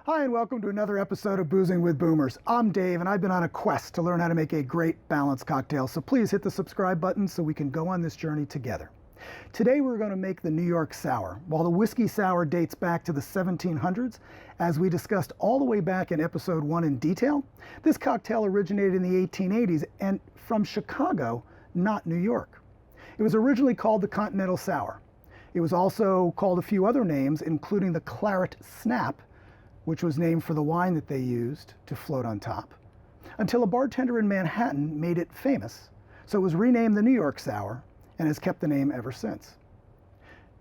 Hi, and welcome to another episode of Boozing with Boomers. I'm Dave, and I've been on a quest to learn how to make a great balanced cocktail. So please hit the subscribe button so we can go on this journey together. Today we're going to make the New York Sour. While the whiskey sour dates back to the 1700s, as we discussed all the way back in episode 1 in detail, this cocktail originated in the 1880s and from Chicago, not New York. It was originally called the Continental Sour. It was also called a few other names, including the Claret Snap, which was named for the wine that they used to float on top, until a bartender in Manhattan made it famous. So it was renamed the New York Sour and has kept the name ever since.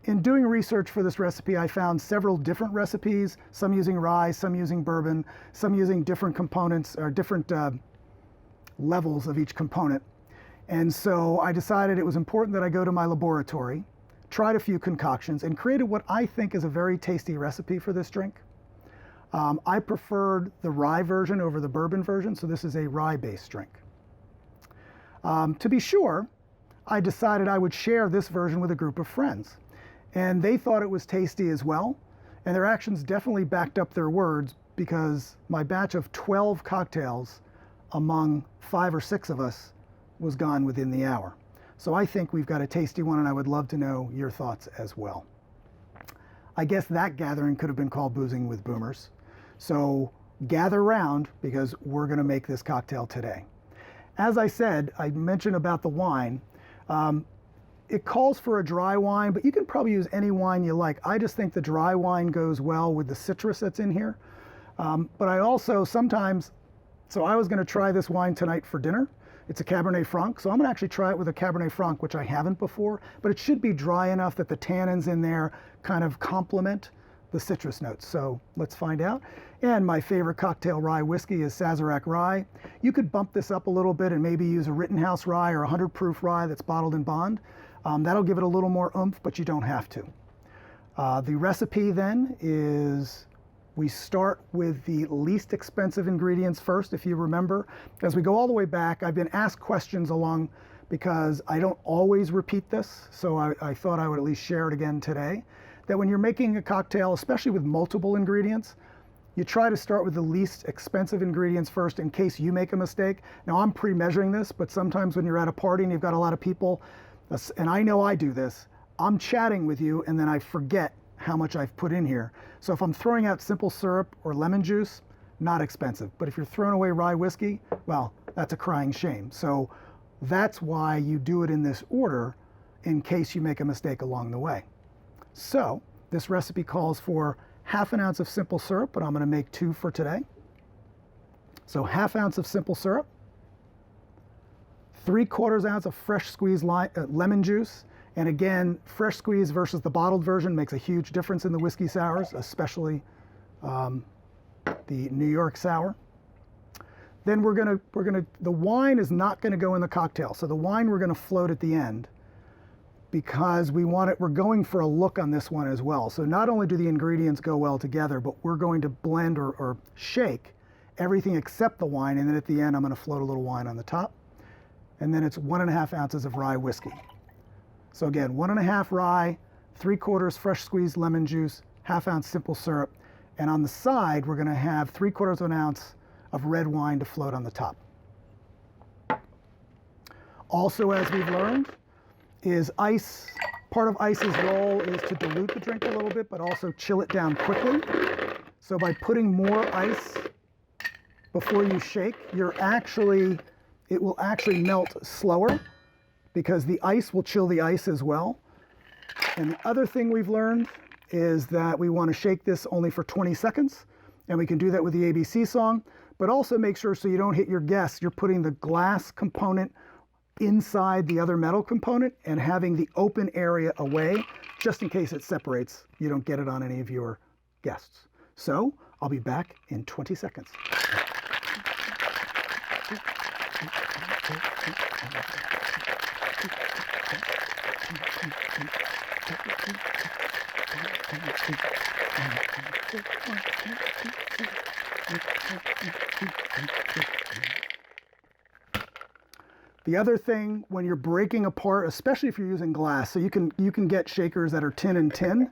In doing research for this recipe, I found several different recipes, some using rye, some using bourbon, some using different components or different levels of each component. And so I decided it was important that I go to my laboratory, tried a few concoctions, and created what I think is a very tasty recipe for this drink. I preferred the rye version over the bourbon version, so this is a rye-based drink. To be sure, I decided I would share this version with a group of friends, and they thought it was tasty as well, and their actions definitely backed up their words because my batch of 12 cocktails among 5 or 6 of us was gone within the hour. So I think we've got a tasty one, and I would love to know your thoughts as well. I guess that gathering could have been called Boozing with Boomers. So gather round because we're going to make this cocktail today. As I said, I mentioned about the wine. It calls for a dry wine, but you can probably use any wine you like. I just think the dry wine goes well with the citrus that's in here. But I also sometimes, so I was going to try this wine tonight for dinner. It's a Cabernet Franc, so I'm going to actually try it with a Cabernet Franc, which I haven't before, but it should be dry enough that the tannins in there kind of complement the citrus notes. So let's find out. And my favorite cocktail rye whiskey is Sazerac Rye. You could bump this up a little bit and maybe use a Rittenhouse rye or a 100 proof rye that's bottled in bond. That'll give it a little more oomph, but you don't have to. The recipe then is we start with the least expensive ingredients first, if you remember. As we go all the way back, I've been asked questions along because I don't always repeat this, so I thought I would at least share it again today. That when you're making a cocktail, especially with multiple ingredients, you try to start with the least expensive ingredients first in case you make a mistake. Now I'm pre-measuring this, but sometimes when you're at a party and you've got a lot of people, and I know I do this, I'm chatting with you and then I forget how much I've put in here. So if I'm throwing out simple syrup or lemon juice, not expensive. But if you're throwing away rye whiskey, well, that's a crying shame. So that's why you do it in this order in case you make a mistake along the way. So this recipe calls for ½ ounce of simple syrup, but I'm going to make 2 for today. So ½ ounce of simple syrup, 3/4 ounce of fresh squeezed lemon juice. And again, fresh squeeze versus the bottled version makes a huge difference in the whiskey sours, especially the New York Sour. Then the wine is not going to go in the cocktail. So the wine we're going to float at the end because we're going for a look on this one as well. So not only do the ingredients go well together, but we're going to blend or shake everything except the wine. And then at the end, I'm going to float a little wine on the top. And then it's 1½ ounces of rye whiskey. So again, 1½ rye, 3/4 fresh squeezed lemon juice, ½ ounce simple syrup. And on the side, we're going to have 3/4 ounce of red wine to float on the top. Also, as we've learned, is ice. Part of ice's role is to dilute the drink a little bit, but also chill it down quickly. So by putting more ice before you shake, it will actually melt slower because the ice will chill the ice as well. And the other thing we've learned is that we want to shake this only for 20 seconds. And we can do that with the ABC song, but also make sure so you don't hit your guests, you're putting the glass component inside the other metal component and having the open area away, just in case it separates. You don't get it on any of your guests. So I'll be back in 20 seconds. The other thing, when you're breaking apart, especially if you're using glass, so you can get shakers that are tin and tin.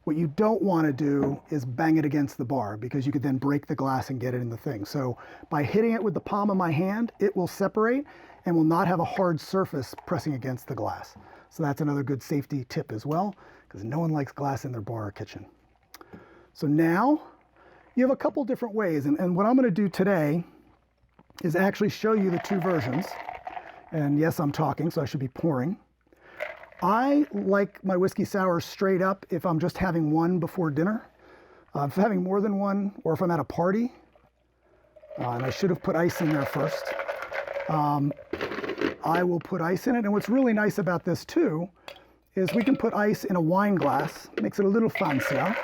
What you don't want to do is bang it against the bar, because you could then break the glass and get it in the thing. So by hitting it with the palm of my hand, it will separate and will not have a hard surface pressing against the glass. So that's another good safety tip as well, because no one likes glass in their bar or kitchen. So now you have a couple different ways, and what I'm going to do today is actually show you the two versions. And yes, I'm talking, so I should be pouring. I like my whiskey sour straight up if I'm just having one before dinner. If I'm having more than one, or if I'm at a party, and I should have put ice in there first, I will put ice in it. And what's really nice about this too is we can put ice in a wine glass. Makes it a little fancier.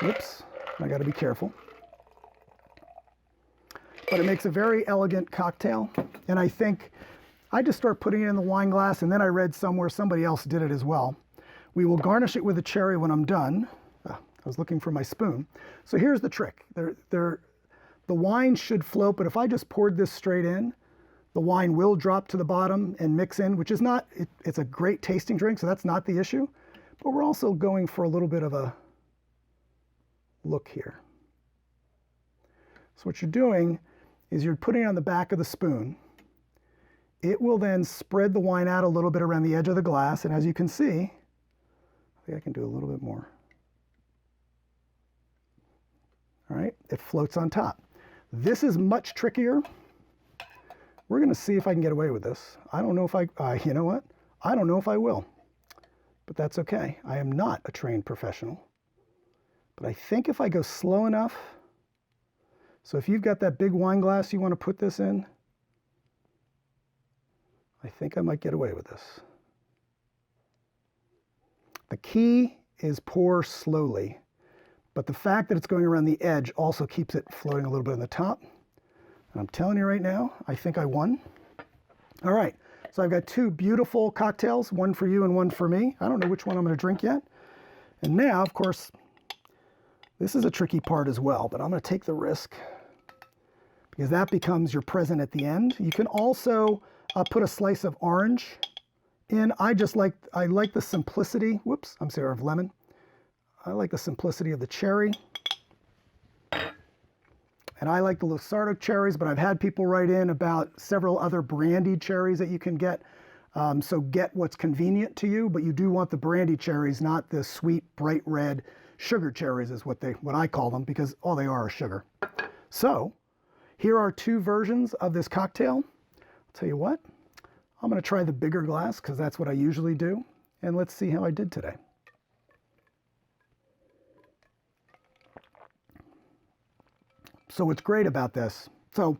Whoops, I got to be careful. But it makes a very elegant cocktail. And I think I just start putting it in the wine glass, and then I read somewhere somebody else did it as well. We will garnish it with a cherry when I'm done. I was looking for my spoon. So here's the trick. The wine should float, but if I just poured this straight in, the wine will drop to the bottom and mix in, which is not, it's a great tasting drink, so that's not the issue. But we're also going for a little bit of a look here. So what you're doing is you're putting it on the back of the spoon. It will then spread the wine out a little bit around the edge of the glass, and as you can see, I think I can do a little bit more. All right, it floats on top. This is much trickier. We're going to see if I can get away with this. I don't know if you know what? I don't know if I will, but that's okay. I am not a trained professional, but I think if I go slow enough, so if you've got that big wine glass you want to put this in, I think I might get away with this. The key is pour slowly, but the fact that it's going around the edge also keeps it floating a little bit on the top. And I'm telling you right now, I think I won. All right, so I've got two beautiful cocktails, one for you and one for me. I don't know which one I'm going to drink yet. And now, of course, this is a tricky part as well, but I'm going to take the risk because that becomes your present at the end. You can also put a slice of orange in. I like the simplicity, whoops, I'm sorry, of lemon. I like the simplicity of the cherry. And I like the Luxardo cherries, but I've had people write in about several other brandied cherries that you can get. So get what's convenient to you, but you do want the brandy cherries, not the sweet, bright red sugar cherries is what I call them, because all they are sugar. So here are two versions of this cocktail. I'll tell you what, I'm going to try the bigger glass because that's what I usually do. And let's see how I did today. So what's great about this, so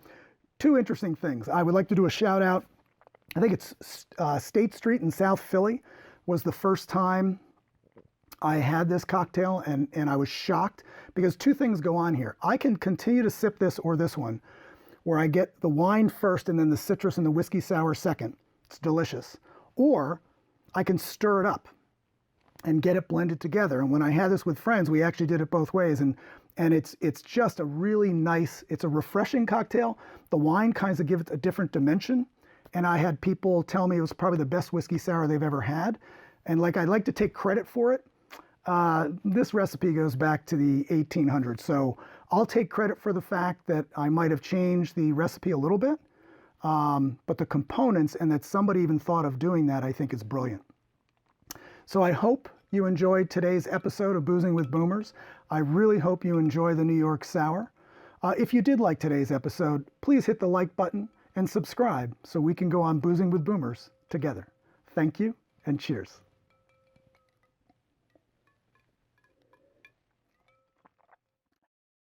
two interesting things. I would like to do a shout out. I think it's State Street in South Philly was the first time I had this cocktail, and I was shocked because two things go on here. I can continue to sip this or this one, where I get the wine first and then the citrus and the whiskey sour second. It's delicious. Or I can stir it up and get it blended together. And when I had this with friends, we actually did it both ways. And it's just a really nice, it's a refreshing cocktail. The wine kinds of give it a different dimension. And I had people tell me it was probably the best whiskey sour they've ever had. And like, I'd like to take credit for it. This recipe goes back to the 1800s. So I'll take credit for the fact that I might have changed the recipe a little bit. But the components, and that somebody even thought of doing that, I think is brilliant. So I hope you enjoyed today's episode of Boozing with Boomers. I really hope you enjoy the New York Sour. If you did like today's episode, please hit the like button and subscribe so we can go on Boozing with Boomers together. Thank you and cheers.